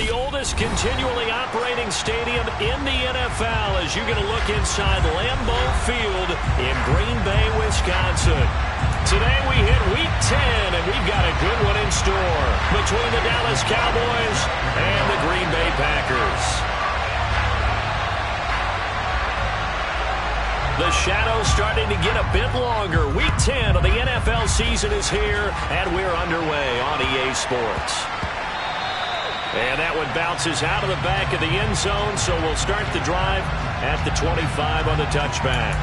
the oldest continually operating stadium in the NFL as you get a look inside Lambeau Field in Green Bay, Wisconsin. Today we hit Week 10, and we've got a good one in store between the Dallas Cowboys and the Green Bay Packers. The shadow's starting to get a bit longer. Week 10 of the NFL season is here, and we're underway on EA Sports. And that one bounces out of the back of the end zone, so we'll start the drive at the 25 on the touchback.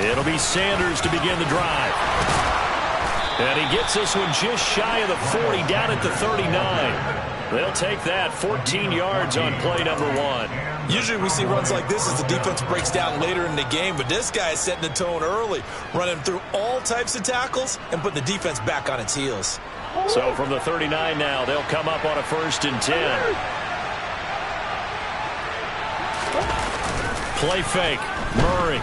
It'll be Sanders to begin the drive. And he gets this one just shy of the 40, down at the 39. They'll take that 14 yards on play number 1. Usually we see runs like this as the defense breaks down later in the game, but this guy is setting the tone early, running through all types of tackles and putting the defense back on its heels. So from the 39 now, they'll come up on a 1st and 10. Play fake. Murray.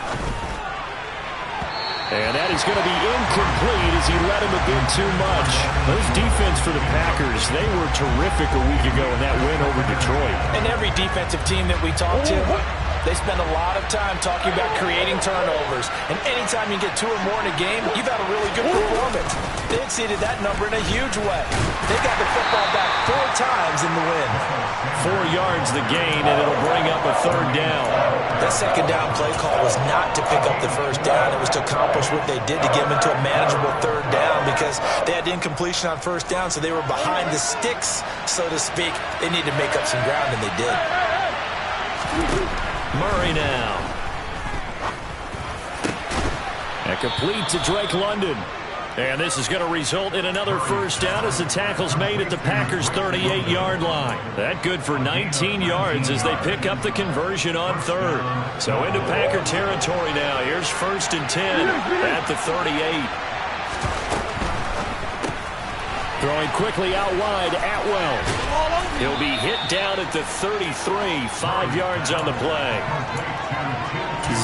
And that is going to be incomplete as he let him a bit too much. Those defense for the Packers, they were terrific a week ago in that win over Detroit. And every defensive team that we talk to, they spend a lot of time talking about creating turnovers. And anytime you get 2 or more in a game, you've had a really good performance. They exceeded that number in a huge way. They got the football back 4 times in the win. 4 yards the gain, and it'll bring up a 3rd down. That 2nd down play call was not to pick up the 1st down. It was to accomplish what they did to get them into a manageable 3rd down because they had incompletion on 1st down, so they were behind the sticks, so to speak. They needed to make up some ground, and they did. Murray now. And complete to Drake London. And this is going to result in another 1st down as the tackle's made at the Packers' 38-yard line. That good for 19 yards as they pick up the conversion on 3rd. So into Packer territory now. Here's 1st and 10 at the 38. Throwing quickly out wide, Atwell. He'll be hit down at the 33, 5 yards on the play.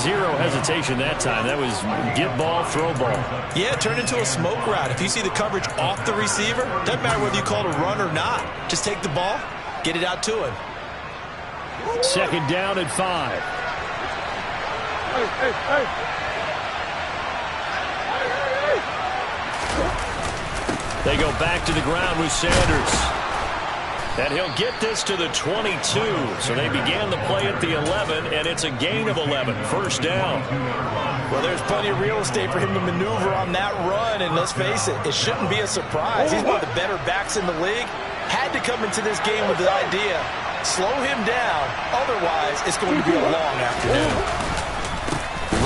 0 hesitation that time. That was get ball, throw ball. Yeah, it turned into a smoke route. If you see the coverage off the receiver, doesn't matter whether you call it a run or not. Just take the ball, get it out to him. 2nd down and 5. They go back to the ground with Sanders. And he'll get this to the 22. So they began the play at the 11, and it's a gain of 11. 1st down. Well, there's plenty of real estate for him to maneuver on that run, and let's face it, it shouldn't be a surprise. He's one of the better backs in the league. Had to come into this game with the idea, slow him down, otherwise it's going to be a long afternoon.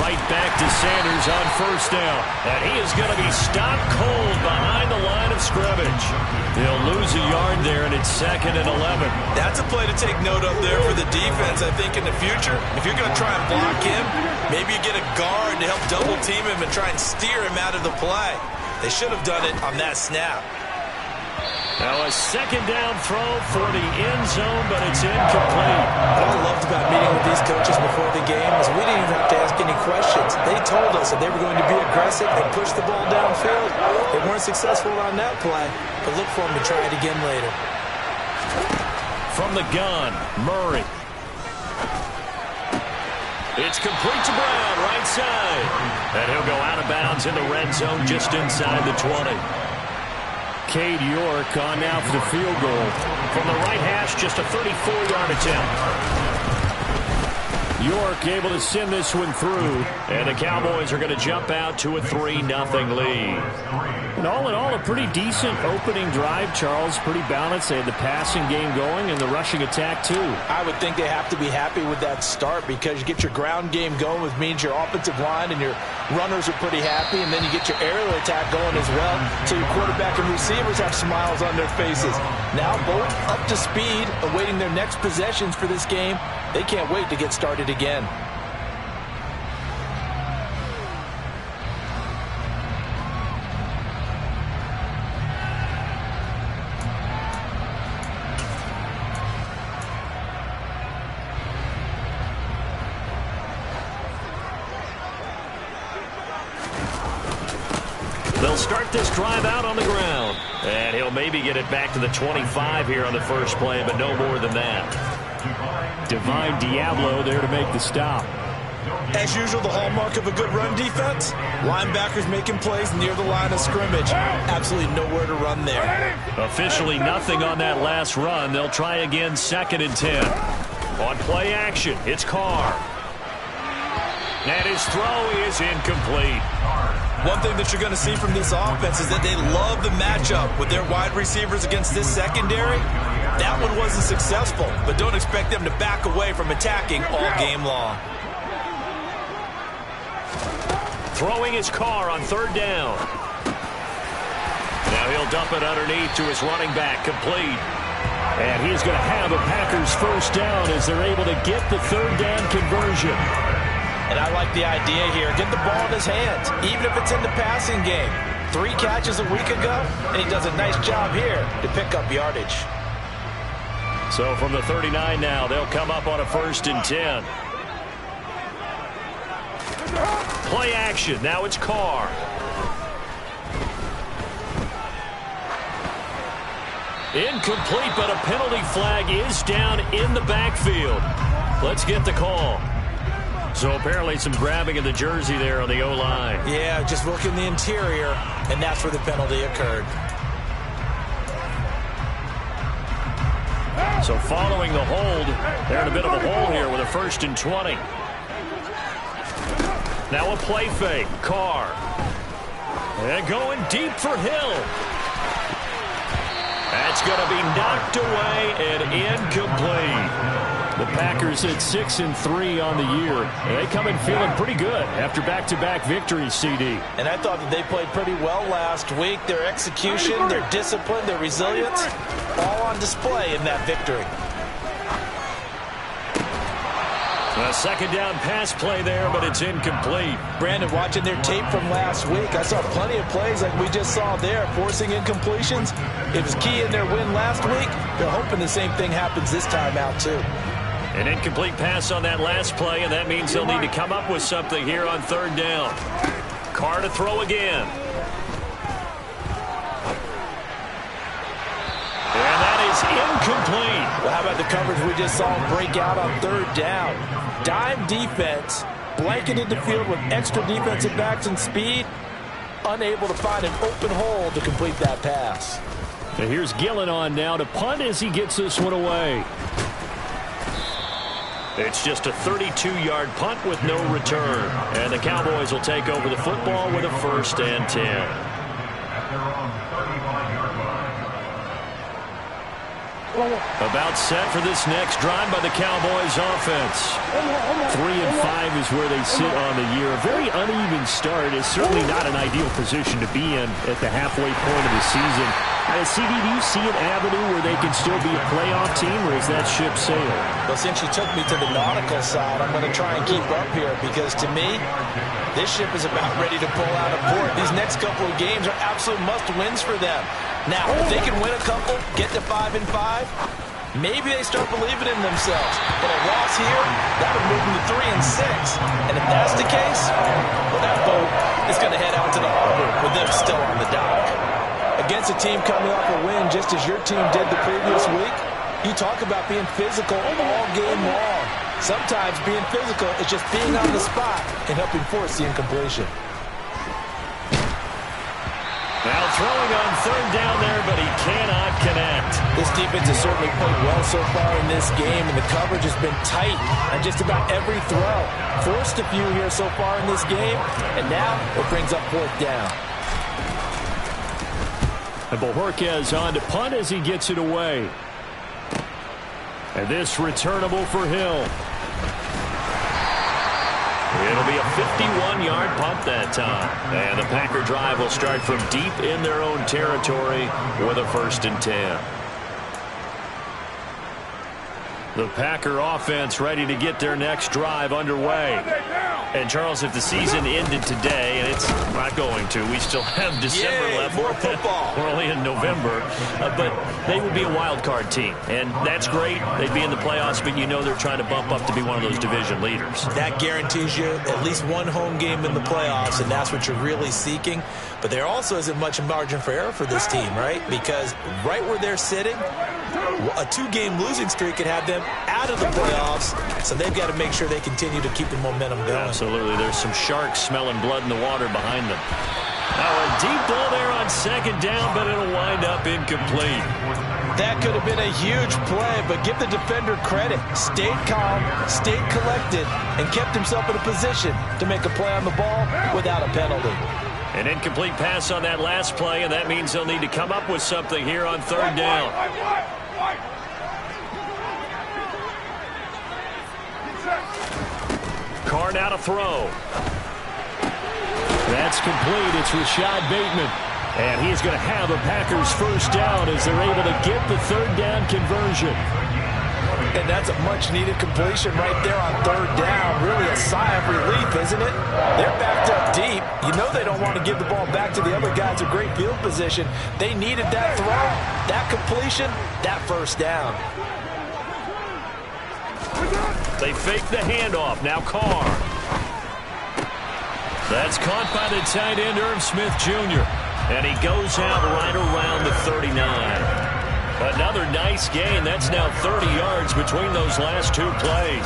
Right back to Sanders on 1st down. And he is going to be stopped cold behind the line of scrimmage. He'll lose a yard there, and it's 2nd and 11. That's a play to take note of there for the defense, I think, in the future. If you're going to try and block him, maybe you get a guard to help double team him and try and steer him out of the play. They should have done it on that snap. Now a 2nd down throw for the end zone, but it's incomplete. What I loved about meeting with these coaches before the game is we didn't even have to ask any questions. They told us that they were going to be aggressive and push the ball downfield. They weren't successful on that play, but look for them to try it again later. From the gun, Murray. It's complete to Brown, right side. And he'll go out of bounds in the red zone just inside the 20. Cade York on now for the field goal. From the right hash, just a 34-yard attempt. York able to send this one through, and the Cowboys are going to jump out to a 3-0 lead. And all in all, a pretty decent opening drive, Charles. Pretty balanced. They had the passing game going and the rushing attack, too. I would think they have to be happy with that start because you get your ground game going, which means your offensive line and your runners are pretty happy, and then you get your aerial attack going as well, so your quarterback and receivers have smiles on their faces. Now both up to speed, awaiting their next possessions for this game. They can't wait to get started again. They'll start this drive out on the ground. And he'll maybe get it back to the 25 here on the first play, but no more than that. Divine Diablo there to make the stop. As usual, the hallmark of a good run defense, linebackers making plays near the line of scrimmage. Absolutely nowhere to run there. Officially nothing on that last run. They'll try again, 2nd and 10. On play action, it's Carr. And his throw is incomplete. One thing that you're going to see from this offense is that they love the matchup with their wide receivers against this secondary. That one wasn't successful, but don't expect them to back away from attacking all game long. Throwing his Carr on 3rd down. Now he'll dump it underneath to his running back, complete. And he's going to have a Packers first down as they're able to get the 3rd down conversion. And I like the idea here. Get the ball in his hands, even if it's in the passing game. 3 catches a week ago, and he does a nice job here to pick up yardage. So from the 39 now, they'll come up on a 1st and 10. Play action. Now it's Carr. Incomplete, but a penalty flag is down in the backfield. Let's get the call. So apparently some grabbing of the jersey there on the O-line. Yeah, just look in the interior, and that's where the penalty occurred. So following the hold, they're in a bit of a hole here with a 1st and 20. Now a play fake. Carr. And going deep for Hill. That's going to be knocked away and incomplete. The Packers at 6-3 on the year. And they come in feeling pretty good after back-to-back victories, CD. And I thought that they played pretty well last week. Their execution, their discipline, their resilience, all on display in that victory. A 2nd down pass play there, but it's incomplete. Brandon, watching their tape from last week, I saw plenty of plays like we just saw there, forcing incompletions. It was key in their win last week. They're hoping the same thing happens this time out, too. An incomplete pass on that last play, and that means they'll need to come up with something here on 3rd down. Carr to throw again. And that is incomplete. Well, how about the coverage we just saw break out on 3rd down? Dime defense, blanketed the field with extra defensive backs and speed, unable to find an open hole to complete that pass. And here's Gillen on now to punt as he gets this one away. It's just a 32-yard punt with no return. And the Cowboys will take over the football with a 1st and 10. About set for this next drive by the Cowboys offense. 3-5 is where they sit on the year. A very uneven start is certainly not an ideal position to be in at the halfway point of the season. CD, do you see an avenue where they can still be a playoff team, or is that ship sailed? Well, since you took me to the nautical side, I'm going to try and keep up here because, to me, this ship is about ready to pull out of port. These next couple of games are absolute must-wins for them. Now, if they can win a couple, get to 5-5, maybe they start believing in themselves. But a loss here, that would move them to 3-6. And if that's the case, well, that boat is going to head out to the harbor with them still on the dock. Against a team coming off a win just as your team did the previous week, you talk about being physical all game long. Sometimes being physical is just being on the spot and helping force the incompletion. Now throwing on 3rd down there, but he cannot connect. This defense has certainly played well so far in this game, and the coverage has been tight on just about every throw. Forced a few here so far in this game, and now it brings up 4th down. And Bojorquez on to punt as he gets it away. And this returnable for Hill. It'll be a 51-yard punt that time. And the Packer drive will start from deep in their own territory with a 1st and 10. The Packer offense ready to get their next drive underway. And, Charles, if the season ended today, and it's not going to, we still have December left. More football. We're only in November. But they would be a wild card team. And that's great. They'd be in the playoffs, but you know they're trying to bump up to be one of those division leaders. That guarantees you at least one home game in the playoffs, and that's what you're really seeking. But there also isn't much margin for error for this team, right? Because right where they're sitting, a 2-game losing streak could have them out of the playoffs, so they've got to make sure they continue to keep the momentum going. Absolutely. There's some sharks smelling blood in the water behind them. Now a deep ball there on second down, but it'll wind up incomplete. That could have been a huge play, but give the defender credit. Stayed calm, stayed collected, and kept himself in a position to make a play on the ball without a penalty. An incomplete pass on that last play, and that means they'll need to come up with something here on third down. Carr now to throw. That's complete. It's Rashad Bateman. And he's going to have a Packers first down as they're able to get the third down conversion. And that's a much-needed completion right there on third down. Really a sigh of relief, isn't it? They're backed up deep. You know they don't want to give the ball back to the other guys in great field position. They needed that throw, that completion, that first down. They fake the handoff. Now Carr. That's caught by the tight end, Irv Smith Jr. And he goes out right around the 39. Another nice gain. That's now 30 yards between those last two plays.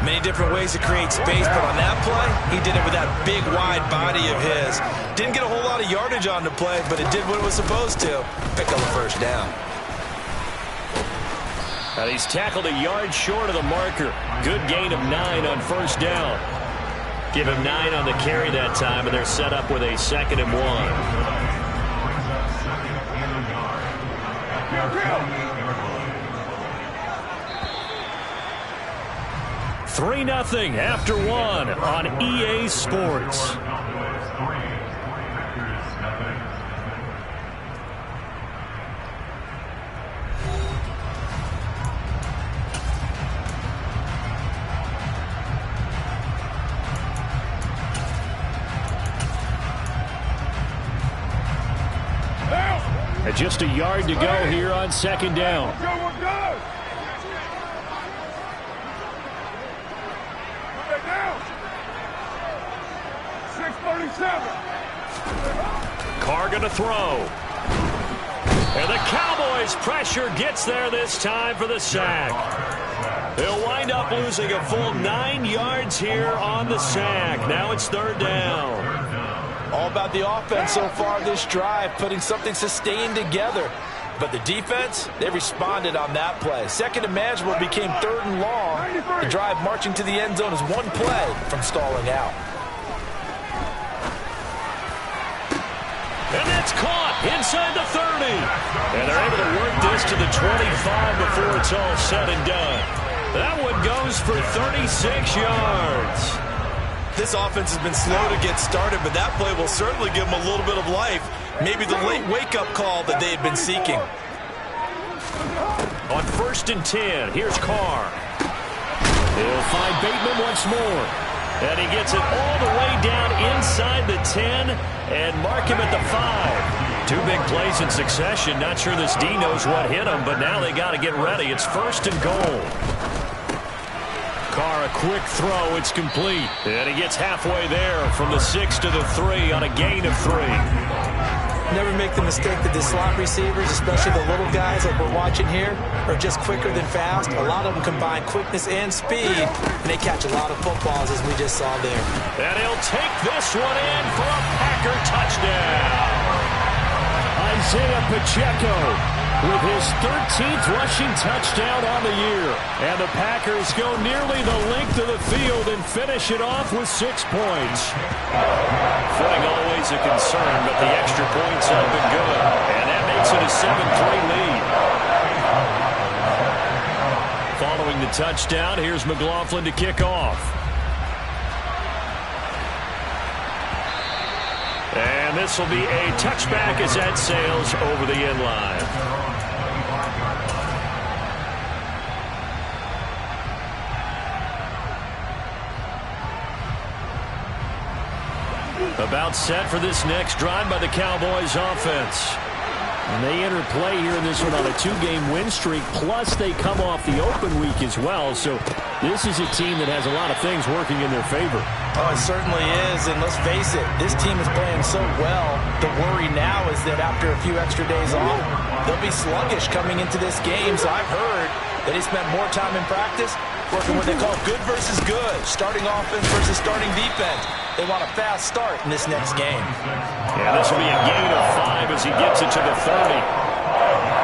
Many different ways to create space, but on that play, he did it with that big, wide body of his. Didn't get a whole lot of yardage on the play, but it did what it was supposed to. Pick up the first down. And he's tackled a yard short of the marker. Good gain of 9 on first down. Give him 9 on the carry that time, and they're set up with a 2nd and 1. 3-0 after 1 on EA Sports. And just a yard to go here on second down. Carr going to throw. And the Cowboys' pressure gets there this time for the sack. They'll wind up losing a full 9 yards here on the sack. Now it's third down. All about the offense so far this drive, putting something sustained together. But the defense, they responded on that play. Second and manageable became 3rd and long. The drive marching to the end zone is one play from stalling out. And that's caught inside the 30. And they're able to work this to the 25 before it's all said and done. That one goes for 36 yards. This offense has been slow to get started, but that play will certainly give them a little bit of life. Maybe the late wake-up call that they had been seeking. On 1st and 10, here's Carr. He'll find Bateman once more. And he gets it all the way down inside the 10 and mark him at the 5. 2 big plays in succession. Not sure this D knows what hit him, but now they got to get ready. It's 1st and goal. Carr, a quick throw. It's complete. And he gets halfway there from the 6 to the 3 on a gain of 3. Never make the mistake that the slot receivers, especially the little guys like we're watching here, are just quicker than fast. A lot of them combine quickness and speed, and they catch a lot of footballs, as we just saw there. And he'll take this one in for a Packer touchdown. Isaiah Pacheco with his 13th rushing touchdown on the year. And the Packers go nearly the length of the field and finish it off with 6 points. Footing always a concern, but the extra points have been good. And that makes it a 7-3 lead. Following the touchdown, here's McLaughlin to kick off. And this will be a touchback as that sails over the end line. About set for this next drive by the Cowboys offense. And they enter play here in this one on a 2-game win streak, plus they come off the open week as well. So this is a team that has a lot of things working in their favor. Oh, it certainly is, and let's face it, this team is playing so well. The worry now is that after a few extra days off, they'll be sluggish coming into this game. So I've heard that they spent more time in practice working what they call good versus good, starting offense versus starting defense. They want a fast start in this next game. Yeah, this will be a gain of 5 as he gets it to the 30.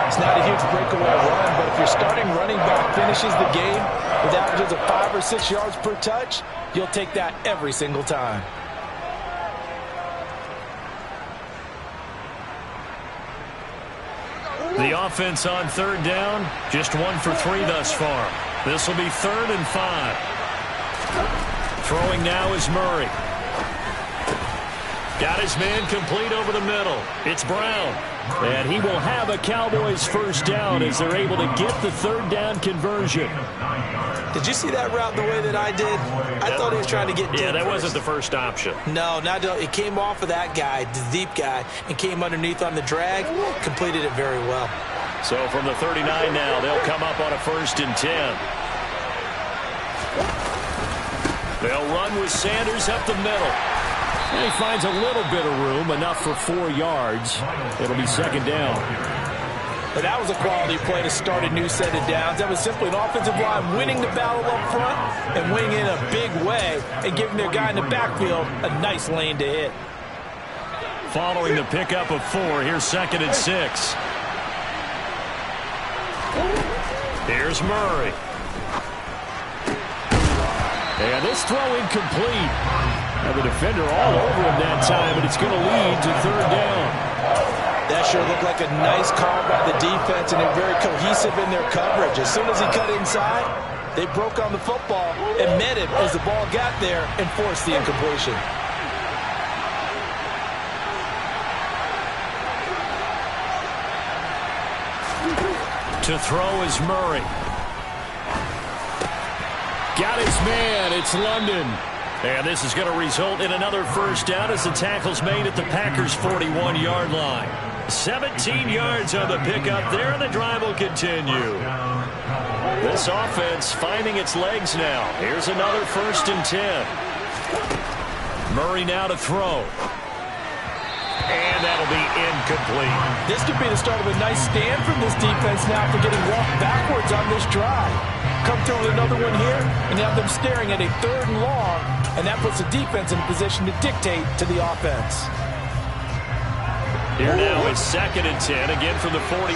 It's not a huge breakaway run, but if your starting running back finishes the game with averages of 5 or 6 yards per touch, you'll take that every single time. The offense on 3rd down, just 1 for 3 thus far. This will be 3rd and 5. Throwing now is Murray. Got his man complete over the middle. It's Brown. And he will have a Cowboys first down as they're able to get the 3rd down conversion. Did you see that route the way that I did? I thought he was trying to get deep. Yeah, that first. wasn't the first option. No, it came off of that guy, the deep guy, and came underneath on the drag. Completed it very well. So from the 39 now, they'll come up on a 1st and 10. They'll run with Sanders up the middle. And he finds a little bit of room, enough for 4 yards. It'll be 2nd down. But that was a quality play to start a new set of downs. That was simply an offensive line winning the battle up front and winning in a big way and giving their guy in the backfield a nice lane to hit. Following the pickup of 4, here's 2nd and 6. Here's Murray. And this throw incomplete. Now the defender all over him that time, but it's going to lead to 3rd down. That sure looked like a nice call by the defense, and they're very cohesive in their coverage. As soon as he cut inside, they broke on the football and met him as the ball got there and forced the incompletion. To throw is Murray. Got his man. It's London. And this is going to result in another first down as the tackle's made at the Packers' 41-yard line. 17 yards on the pickup there, and the drive will continue. This offense finding its legs now. Here's another 1st and 10. Murray now to throw. And that'll be incomplete. This could be the start of a nice stand from this defense now for getting walked backwards on this drive. Come through with another one here and have them staring at a 3rd and long, and that puts the defense in a position to dictate to the offense. Here now it's 2nd and 10, again from the 41.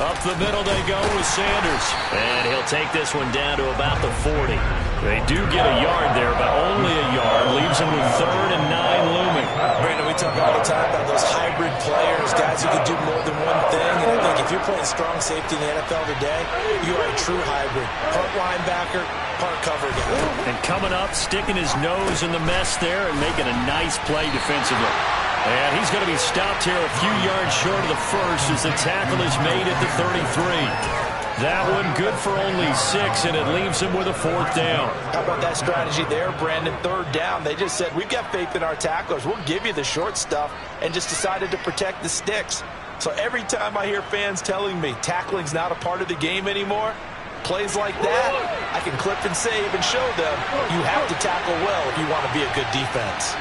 Up the middle they go with Sanders. And he'll take this one down to about the 40. They do get a yard there, but only a yard. Leaves them with 3rd and 9 looming. Brandon, we talk all the time about those hybrid players, guys who can do more than one thing. And I think if you're playing strong safety in the NFL today, you are a true hybrid. Part linebacker, part cover guy. And coming up, sticking his nose in the mess there and making a nice play defensively. And he's going to be stopped here a few yards short of the first as the tackle is made at the 33. That one good for only 6, and it leaves him with a 4th down. How about that strategy there, Brandon? 3rd down. They just said, we've got faith in our tacklers. We'll give you the short stuff, and just decided to protect the sticks. So every time I hear fans telling me tackling's not a part of the game anymore, plays like that, I can clip and save and show them you have to tackle well if you want to be a good defense.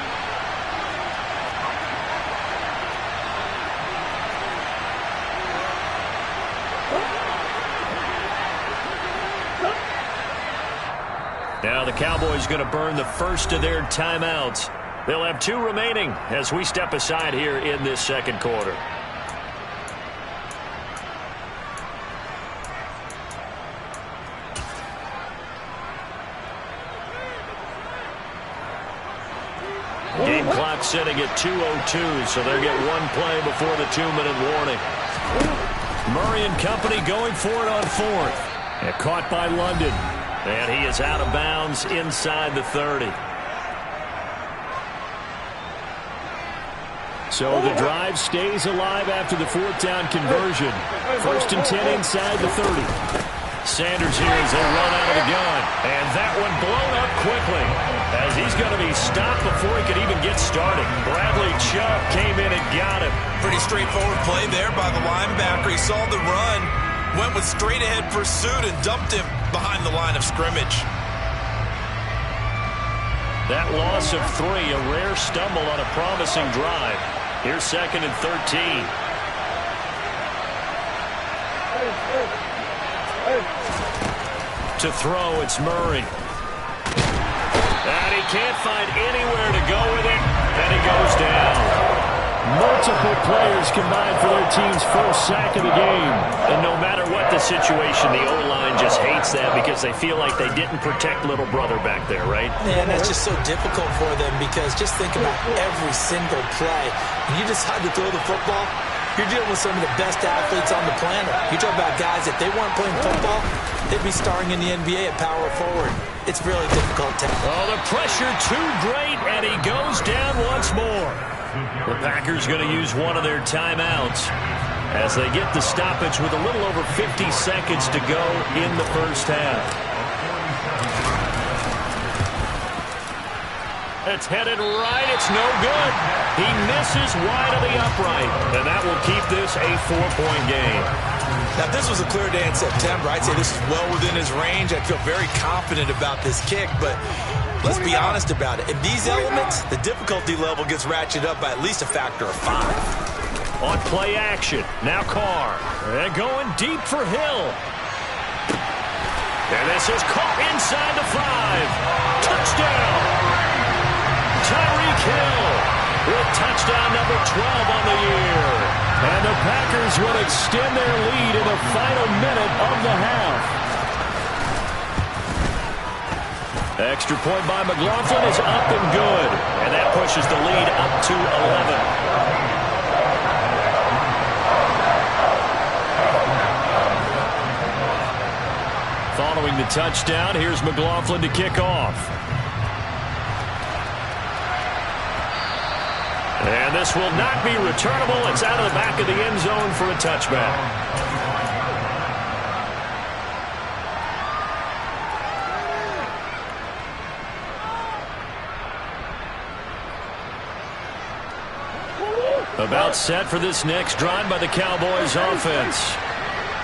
Now the Cowboys going to burn the first of their timeouts. They'll have 2 remaining as we step aside here in this 2nd quarter. Game clock setting at 2:02, so they'll get 1 play before the 2-minute warning. Murray and company going for it on 4th. And caught by London. And he is out of bounds inside the 30. So the drive stays alive after the 4th down conversion. 1st and 10 inside the 30. Sanders here as they run out of the gun. And that one blown up quickly as he's going to be stopped before he could even get started. Bradley Chubb came in and got him. Pretty straightforward play there by the linebacker. He saw the run, went with straight-ahead pursuit, and dumped him behind the line of scrimmage. That loss of 3, a rare stumble on a promising drive. Here's 2nd and 13. To throw, it's Murray. And he can't find anywhere to go with it, and he goes down. Multiple players combined for their team's first sack of the game. And no matter what the situation, the O-line just hates that because they feel like they didn't protect little brother back there, right? Man, that's just so difficult for them because just think about every single play. When you decide to throw the football, you're dealing with some of the best athletes on the planet. You talk about guys, if they weren't playing football, they'd be starring in the NBA at power forward. It's really difficult to... Oh, the pressure too great, and he goes down once more. The Packers going to use one of their timeouts as they get the stoppage with a little over 50 seconds to go in the first half. It's headed right. It's no good. He misses wide of the upright, and that will keep this a 4-point game. Now, if this was a clear day in September, I'd say this is well within his range. I'd feel very confident about this kick, but let's be honest about it. In these elements, the difficulty level gets ratcheted up by at least a factor of 5. On play action, now Carr. And going deep for Hill. And this is caught inside the 5. Touchdown! Tyreek Hill with touchdown number 12 on the year. And the Packers will extend their lead in the final minute of the half. Extra point by McLaughlin is up and good. And that pushes the lead up to 11. Following the touchdown, here's McLaughlin to kick off. And this will not be returnable. It's out of the back of the end zone for a touchback. About set for this next drive by the Cowboys offense.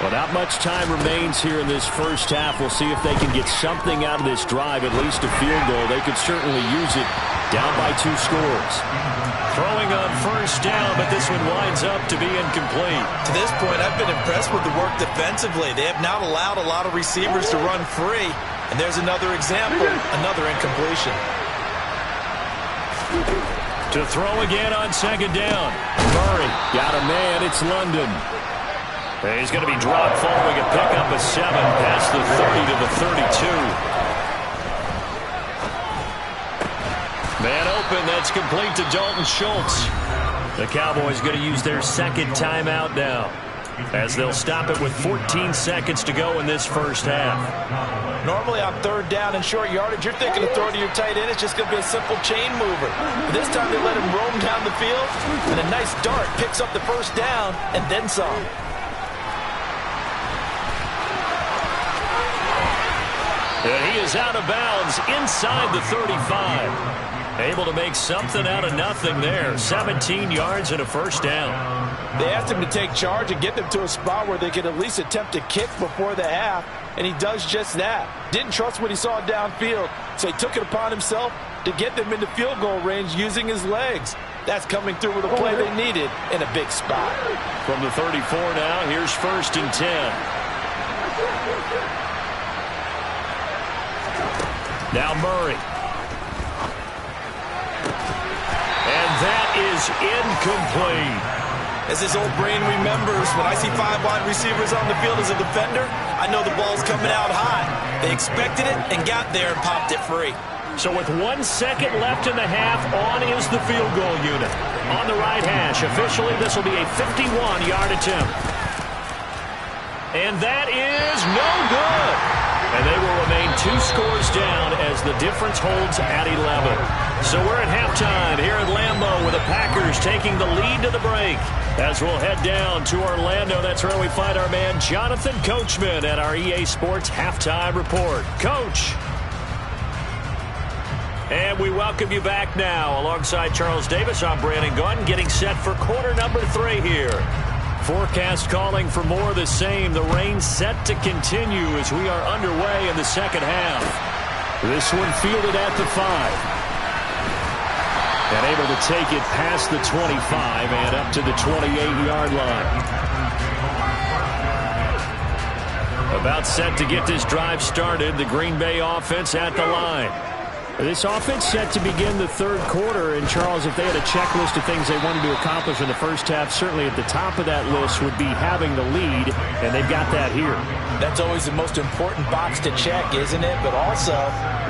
Well, not much time remains here in this first half. We'll see if they can get something out of this drive, at least a field goal. They could certainly use it down by 2 scores. Throwing on first down, but this one winds up to be incomplete. To this point, I've been impressed with the work defensively. They have not allowed a lot of receivers to run free. And there's another example, another incompletion. To throw again on second down. Murray got a man. It's London. And he's going to be dropped following a pickup of 7 past the 30 to the 32. Man open, that's complete to Dalton Schultz. The Cowboys going to use their second timeout now as they'll stop it with 14 seconds to go in this first half. Normally on third down and short yardage, you're thinking to throw to your tight end. It's just going to be a simple chain mover. But this time they let him roam down the field, and a nice dart picks up the first down and then some. And he is out of bounds inside the 35. Able to make something out of nothing there. 17 yards and a first down. They asked him to take charge and get them to a spot where they could at least attempt to kick before the half, and he does just that. Didn't trust what he saw downfield, so he took it upon himself to get them into field goal range using his legs. That's coming through with a play they needed in a big spot. From the 34 now, here's 1st and 10. Now Murray. And that is incomplete. As his old brain remembers, when I see 5 wide receivers on the field as a defender, I know the ball's coming out high. They expected it and got there and popped it free. So with 1 second left in the half, on is the field goal unit. On the right hash, officially this will be a 51-yard attempt. And that is no good. And they will remain 2 scores down as the difference holds at 11. So we're at halftime here at Lambeau with the Packers taking the lead to the break. As we'll head down to Orlando, that's where we find our man Jonathan Coachman at our EA Sports Halftime Report. Coach. And we welcome you back now. Alongside Charles Davis, I'm Brandon Gunn, getting set for quarter number 3 here. Forecast calling for more of the same. The rain set to continue as we are underway in the second half. This one fielded at the 5. And able to take it past the 25 and up to the 28-yard line. About set to get this drive started. The Green Bay offense at the line. This offense set to begin the third quarter. And, Charles, if they had a checklist of things they wanted to accomplish in the first half, certainly at the top of that list would be having the lead, and they've got that here. That's always the most important box to check, isn't it? But also,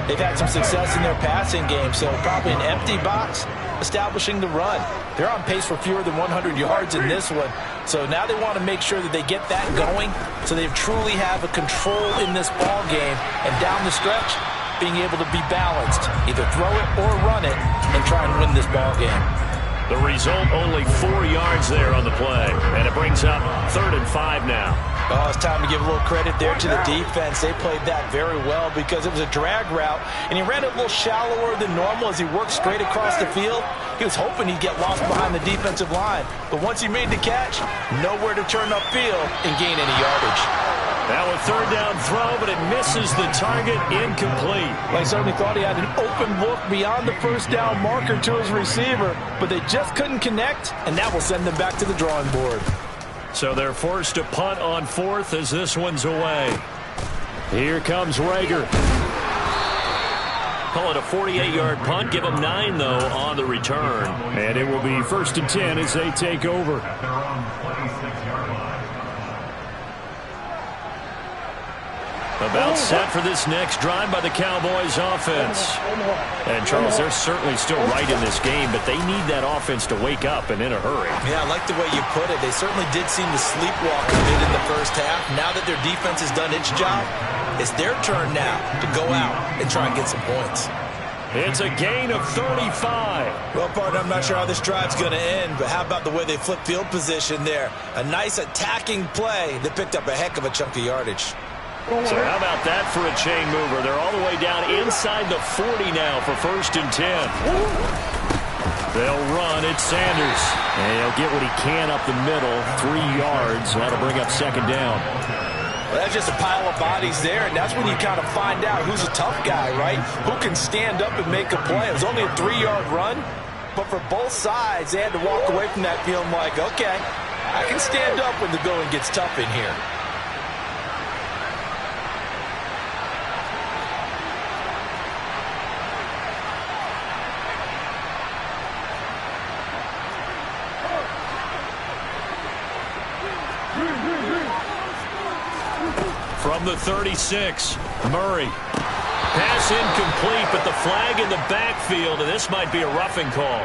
they've had some success in their passing game, so probably an empty box establishing the run. They're on pace for fewer than 100 yards in this one, so now they want to make sure that they get that going so they truly have a control in this ball game, and down the stretch, being able to be balanced, either throw it or run it, and try and win this ball game. The result, only 4 yards there on the play, and it brings up 3rd and 5 now. Oh, it's time to give a little credit there to the defense. They played that very well because it was a drag route, and he ran it a little shallower than normal as he worked straight across the field. He was hoping he'd get lost behind the defensive line, but once he made the catch, nowhere to turn upfield and gain any yardage. Now a 3rd down throw, but it misses the target, incomplete. They certainly thought he had an open look beyond the first down marker to his receiver, but they just couldn't connect, and that will send them back to the drawing board. So they're forced to punt on 4th as this one's away. Here comes Rager. Call it a 48-yard punt. Give them 9, though, on the return. And it will be 1st and 10 as they take over. About set for this next drive by the Cowboys offense. And, Charles, they're certainly still right in this game, but they need that offense to wake up and in a hurry. Yeah, I like the way you put it. They certainly did seem to sleepwalk a bit in the first half. Now that their defense has done its job, it's their turn now to go out and try and get some points. It's a gain of 35. Well, partner, I'm not sure how this drive's going to end, but how about the way they flip field position there? A nice attacking play that picked up a heck of a chunk of yardage. So how about that for a chain mover? They're all the way down inside the 40 now for 1st and 10. They'll run. It's Sanders. And he'll get what he can up the middle. 3 yards. That'll bring up 2nd down. Well, that's just a pile of bodies there, and that's when you kind of find out who's a tough guy, right? Who can stand up and make a play. It was only a 3-yard run, but for both sides, they had to walk away from that feeling like, okay, I can stand up when the going gets tough in here. From the 36, Murray. Pass incomplete, but the flag in the backfield, and this might be a roughing call.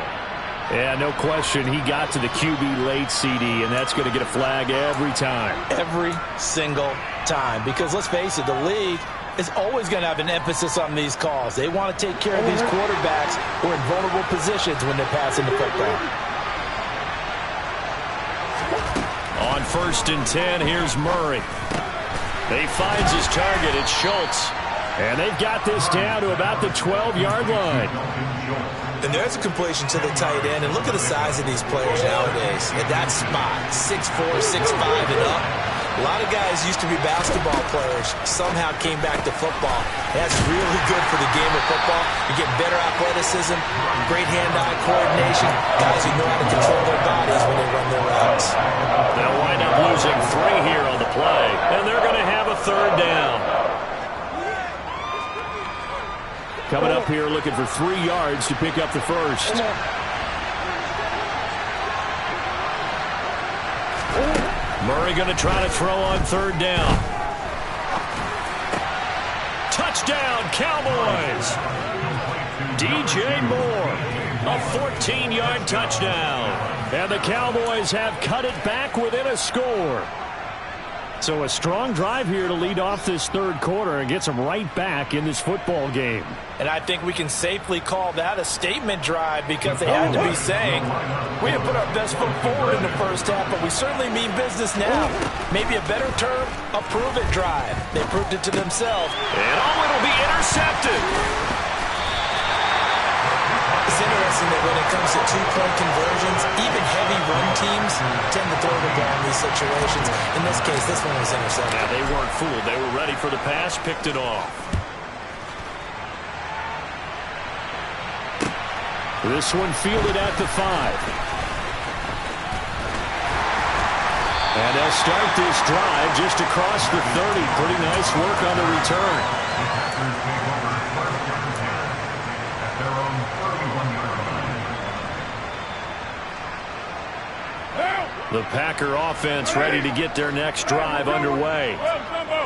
Yeah, no question. He got to the QB late, CD, and that's going to get a flag every time. Every single time. Because let's face it, the league is always going to have an emphasis on these calls. They want to take care of these quarterbacks who are in vulnerable positions when they're passing the football. On 1st and 10, here's Murray. He finds his target. It's Schultz. And they've got this down to about the 12-yard line. And there's a completion to the tight end. And look at the size of these players nowadays. At that spot, 6'4", 6'5", and up. A lot of guys used to be basketball players, somehow came back to football. That's really good for the game of football. You get better athleticism, great hand-eye coordination, guys who know how to control their bodies when they run their routes. They'll wind up losing 3 here on the play, and they're going to have a 3rd down. Coming up here looking for 3 yards to pick up the 1st. Murray going to try to throw on 3rd down. Touchdown, Cowboys! DJ Moore, a 14-yard touchdown. And the Cowboys have cut it back within a score. So a strong drive here to lead off this third quarter and gets them right back in this football game. And I think we can safely call that a statement drive because they had to be saying, we didn't put our best foot forward in the first half, but we certainly mean business now. Maybe a better term, a prove-it drive. They proved it to themselves. And it'll be intercepted. It's interesting that when it comes to two-point conversions, even heavy run teams tend to throw the ball in these situations. In this case, this one was intercepted. Yeah, they weren't fooled. They were ready for the pass, picked it off. This one fielded at the 5. And they'll start this drive just across the 30. Pretty nice work on the return. The Packer offense ready to get their next drive underway.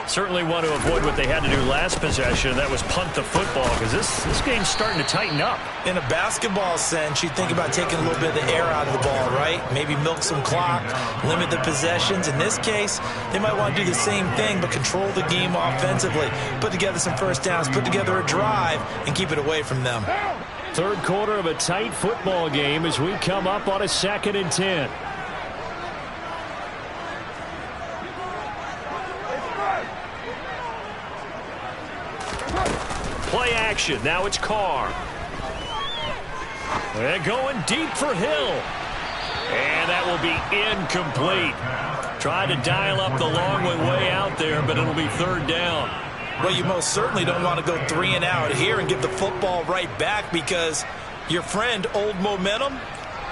Certainly want to avoid what they had to do last possession. That was punt the football because this game's starting to tighten up. In a basketball sense, you think about taking a little bit of the air out of the ball, right? Maybe milk some clock, limit the possessions. In this case, they might want to do the same thing but control the game offensively. Put together some first downs, put together a drive, and keep it away from them. Third quarter of a tight football game as we come up on a 2nd and 10. Play action. Now it's Carr. They're going deep for Hill. And that will be incomplete. Try to dial up the long way out there, but it'll be 3rd down. Well, you most certainly don't want to go 3 and out here and give the football right back because your friend, Old Momentum,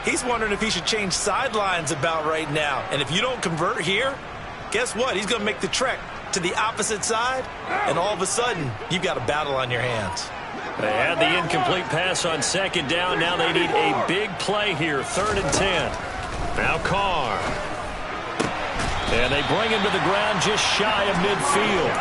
he's wondering if he should change sidelines about right now. And if you don't convert here, guess what? He's going to make the trek to the opposite side, and all of a sudden, you've got a battle on your hands. They had the incomplete pass on 2nd down. Now they need a big play here, 3rd and 10. Now Carr. And they bring him to the ground just shy of midfield.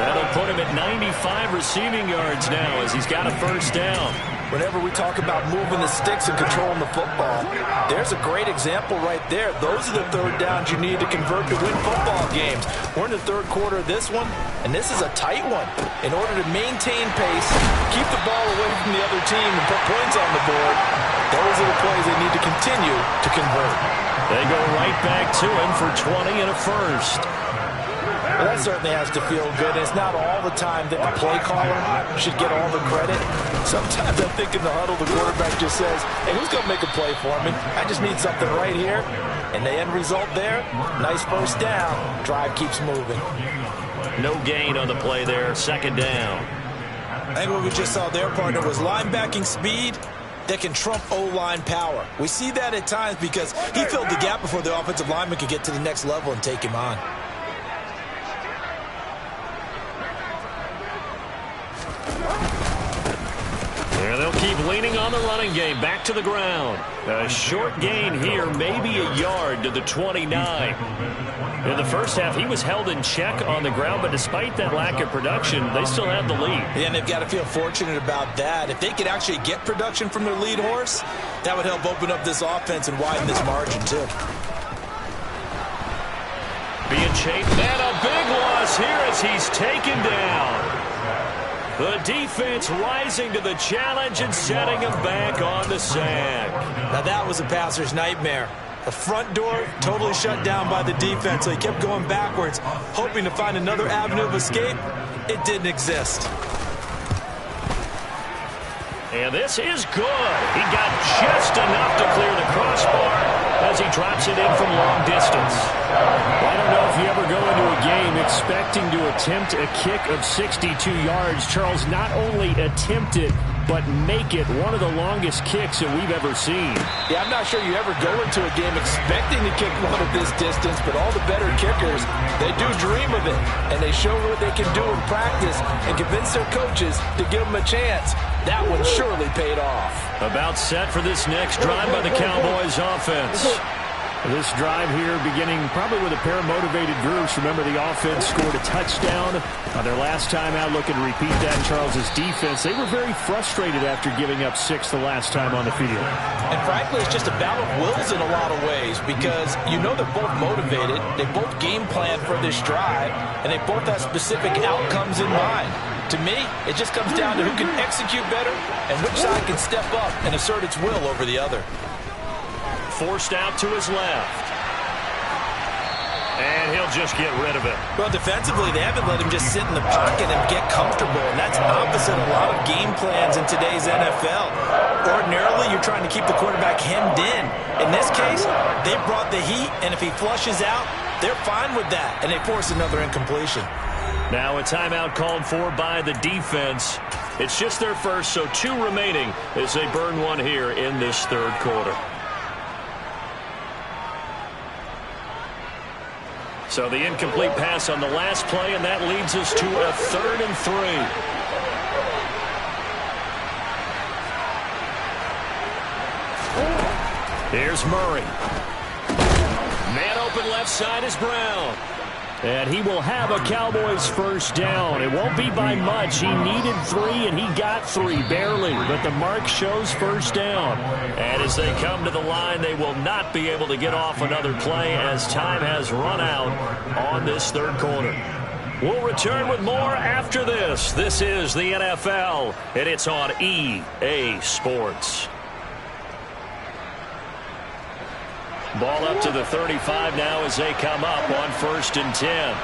That'll put him at 95 receiving yards now as he's got a 1st down. Whenever we talk about moving the sticks and controlling the football, there's a great example right there. Those are the 3rd downs you need to convert to win football games. We're in the 3rd quarter of this one, and this is a tight one. In order to maintain pace, keep the ball away from the other team, and put points on the board, those are the plays they need to continue to convert. They go right back to him for 20 and a 1st. Well, that certainly has to feel good. It's not all the time that the play caller should get all the credit. Sometimes I think in the huddle, the quarterback just says, hey, who's going to make a play for me? I just need something right here. And the end result there, nice 1st down. Drive keeps moving. No gain on the play there, 2nd down. I think what we just saw there, partner, was linebacking speed that can trump O-line power. We see that at times because he filled the gap before the offensive lineman could get to the next level and take him on. And they'll keep leaning on the running game. Back to the ground. A short gain here, maybe a yard to the 29. In the first half, he was held in check on the ground, but despite that lack of production, they still have the lead. And they've got to feel fortunate about that. If they could actually get production from their lead horse, that would help open up this offense and widen this margin, too. Being chased, and a big loss here as he's taken down. The defense rising to the challenge and setting him back on the sack. Now that was a passer's nightmare. The front door totally shut down by the defense, so he kept going backwards, hoping to find another avenue of escape. It didn't exist. And this is good. He got just enough to clear the crossbar as he drops it in from long distance. I don't know if you ever go into a game expecting to attempt a kick of 62 yards. Charles, not only attempt it, but make it one of the longest kicks that we've ever seen. Yeah, I'm not sure you ever go into a game expecting to kick one of this distance, but all the better kickers, they do dream of it, and they show what they can do in practice and convince their coaches to give them a chance. That one surely paid off. About set for this next drive by the Cowboys offense. This drive here beginning probably with a pair of motivated groups. Remember, the offense scored a touchdown on their last time out. Looking to repeat that in Charles's defense. They were very frustrated after giving up 6 the last time on the field. And frankly, it's just a battle of wills in a lot of ways because you know they're both motivated. They both game plan for this drive, and they both have specific outcomes in mind. To me, it just comes down to who can execute better and which side can step up and assert its will over the other. Forced out to his left. And he'll just get rid of it. Well, defensively, they haven't let him just sit in the pocket and get comfortable, and that's opposite a lot of game plans in today's NFL. Ordinarily, you're trying to keep the quarterback hemmed in. In this case, they brought the heat, and if he flushes out, they're fine with that, and they force another incompletion. Now a timeout called for by the defense. It's just their first, so 2 remaining as they burn one here in this third quarter. So the incomplete pass on the last play, and that leads us to a 3rd and 3. Here's Murray. Man open left side is Brown. And he will have a Cowboys first down. It won't be by much. He needed 3, and he got 3, barely. But the mark shows first down. And as they come to the line, they will not be able to get off another play as time has run out on this third quarter. We'll return with more after this. This is the NFL, and it's on EA Sports. Ball up to the 35 now as they come up on 1st and 10.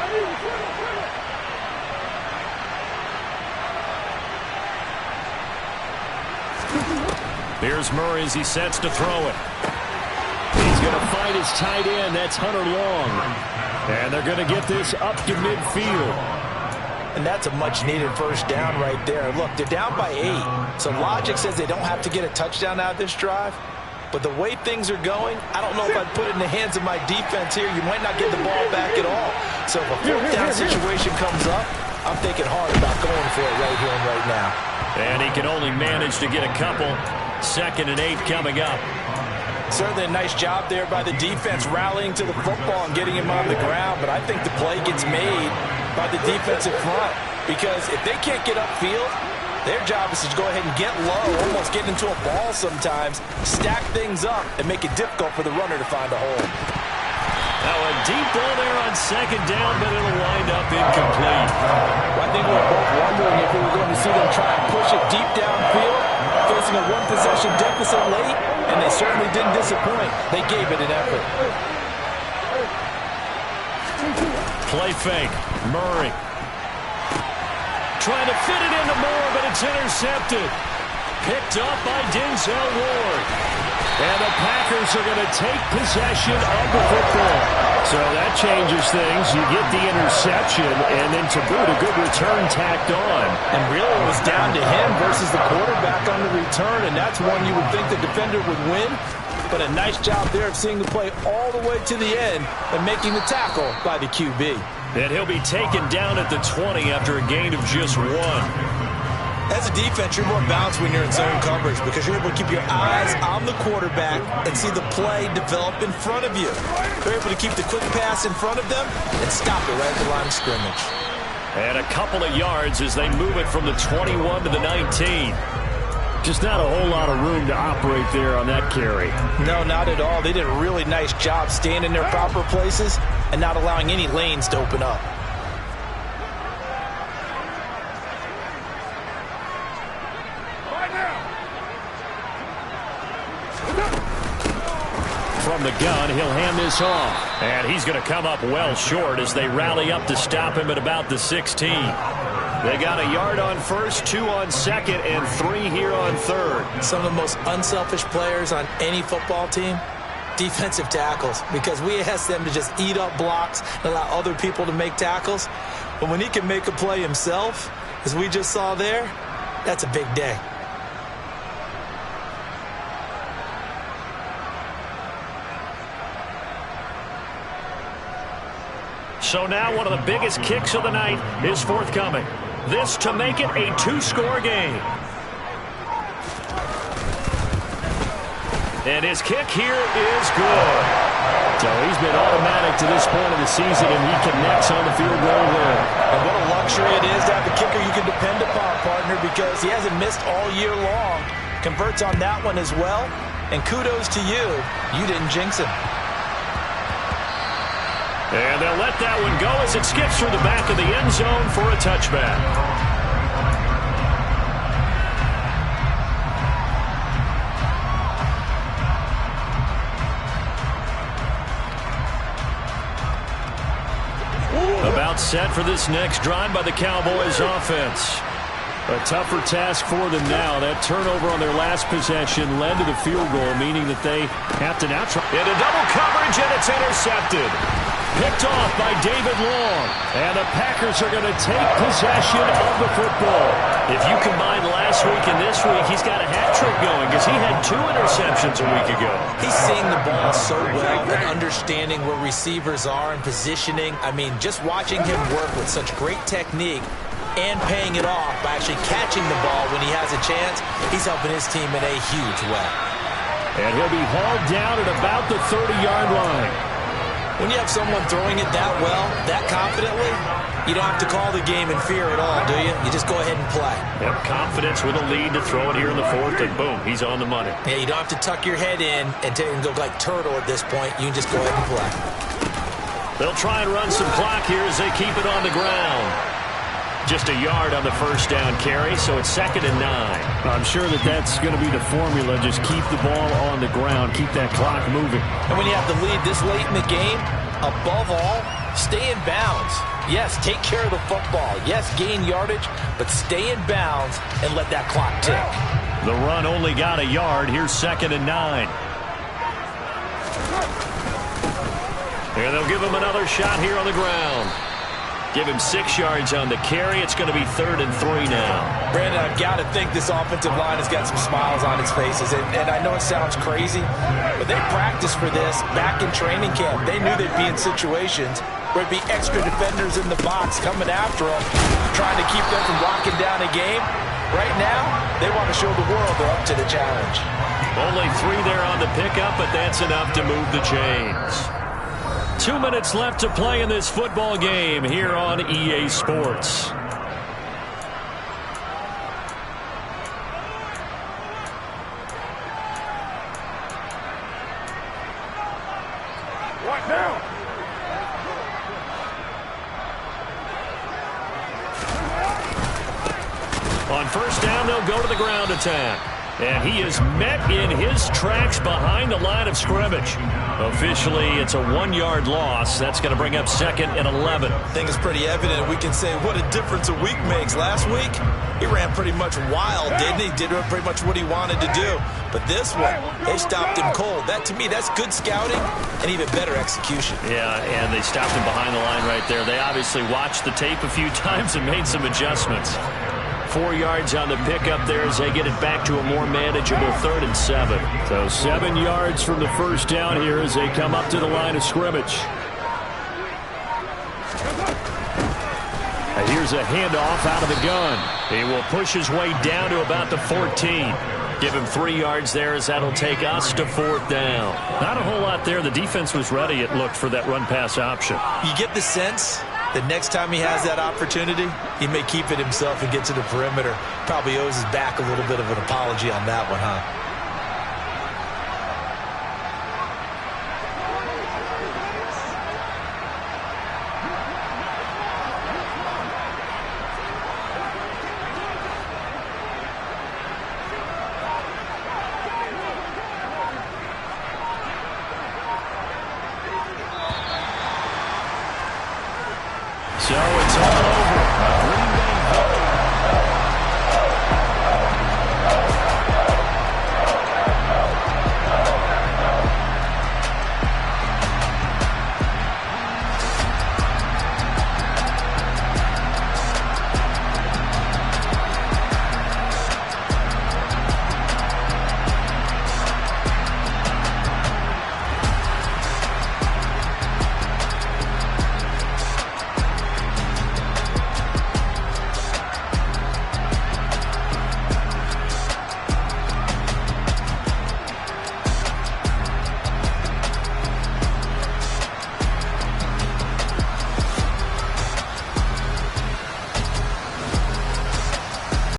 Here's Murray as he sets to throw it. He's going to find his tight end. That's Hunter Long. And they're going to get this up to midfield. And that's a much-needed first down right there. Look, they're down by 8. So logic says they don't have to get a touchdown out of this drive. But the way things are going, I don't know if I'd put it in the hands of my defense here. You might not get the ball back at all. So if a 4th down situation comes up, I'm thinking hard about going for it right here and right now. And he can only manage to get a couple. 2nd and 8 coming up. Certainly a nice job there by the defense rallying to the football and getting him on the ground. But I think the play gets made by the defensive front. Because if they can't get upfield, their job is to go ahead and get low, almost get into a ball sometimes, stack things up, and make it difficult for the runner to find a hole. Now a deep ball there on 2nd down, but it'll wind up incomplete. Well, I think we were both wondering if we were going to see them try and push it deep downfield, facing a 1-possession deficit late, and they certainly didn't disappoint. They gave it an effort. Play fake. Murray. Trying to fit it into Moore, but it's intercepted. Picked up by Denzel Ward. And the Packers are going to take possession of the football. So that changes things. You get the interception, and then to boot, a good return tacked on. And really it was down to him versus the quarterback on the return, and that's one you would think the defender would win. But a nice job there of seeing the play all the way to the end and making the tackle by the QB. And he'll be taken down at the 20 after a gain of just 1. As a defense, you're more balanced when you're in zone coverage because you're able to keep your eyes on the quarterback and see the play develop in front of you. They're able to keep the quick pass in front of them and stop it right at the line of scrimmage. And a couple of yards as they move it from the 21 to the 19. Just not a whole lot of room to operate there on that carry. No, not at all. They did a really nice job staying in their proper places and not allowing any lanes to open up. From the gun, he'll hand this off. And he's going to come up well short as they rally up to stop him at about the 16. They got a yard on 1st, 2 on 2nd, and 3 here on 3rd. Some of the most unselfish players on any football team, defensive tackles, because we ask them to just eat up blocks and allow other people to make tackles. But when he can make a play himself, as we just saw there, that's a big day. So now one of the biggest kicks of the night is forthcoming. This to make it a 2-score game. And his kick here is good. So he's been automatic to this point of the season, and he connects on the field goal there. And what a luxury it is to have a kicker you can depend upon, partner, because he hasn't missed all year long. Converts on that one as well. And kudos to you. You didn't jinx him. And they'll let that one go as it skips through the back of the end zone for a touchback. About set for this next drive by the Cowboys offense. A tougher task for them now. That turnover on their last possession led to the field goal, meaning that they have to now try. Into double coverage, and it's intercepted. Picked off by David Long. And the Packers are going to take possession of the football. If you combine last week and this week, he's got a hat trick going because he had 2 interceptions a week ago. He's seeing the ball so well and understanding where receivers are and positioning. I mean, just watching him work with such great technique and paying it off by actually catching the ball when he has a chance, he's helping his team in a huge way. And he'll be hauled down at about the 30-yard line. When you have someone throwing it that well, that confidently, you don't have to call the game in fear at all, do you? You just go ahead and play. Yep, confidence with a lead to throw it here in the fourth, and boom, he's on the money. Yeah, you don't have to tuck your head in and go like turtle at this point. You can just go ahead and play. They'll try and run some clock here as they keep it on the ground. Just a yard on the first down carry, so it's 2nd and 9. I'm sure that that's going to be the formula. Just keep the ball on the ground. Keep that clock moving. And when you have the lead this late in the game, above all, stay in bounds. Yes, take care of the football. Yes, gain yardage, but stay in bounds and let that clock tick. The run only got a yard. Here's 2nd and 9. And they'll give him another shot here on the ground. Give him 6 yards on the carry. It's going to be 3rd and 3 now. Brandon, I've got to think this offensive line has got some smiles on its faces. And I know it sounds crazy, but they practiced for this back in training camp. They knew they'd be in situations where there'd be extra defenders in the box coming after them, trying to keep them from locking down a game. Right now, they want to show the world they're up to the challenge. Only 3 there on the pickup, but that's enough to move the chains. 2 minutes left to play in this football game here on EA Sports. What now? On first down, they'll go to the ground attack. And he is met in his tracks behind the line of scrimmage. Officially, it's a 1-yard loss. That's going to bring up 2nd and 11. I think it's pretty evident. We can say what a difference a week makes. Last week, he ran pretty much wild, didn't he? Did pretty much what he wanted to do. But this one, they stopped him cold. That, to me, that's good scouting and even better execution. Yeah, and they stopped him behind the line right there. They obviously watched the tape a few times and made some adjustments. 4 yards on the pickup there as they get it back to a more manageable 3rd and 7. So 7 yards from the first down here as they come up to the line of scrimmage. And here's a handoff out of the gun. He will push his way down to about the 14. Give him 3 yards there as that'll take us to 4th down. Not a whole lot there. The defense was ready, it looked, for that run-pass option. You get the sense the next time he has that opportunity, he may keep it himself and get to the perimeter. Probably owes his back a little bit of an apology on that one, huh?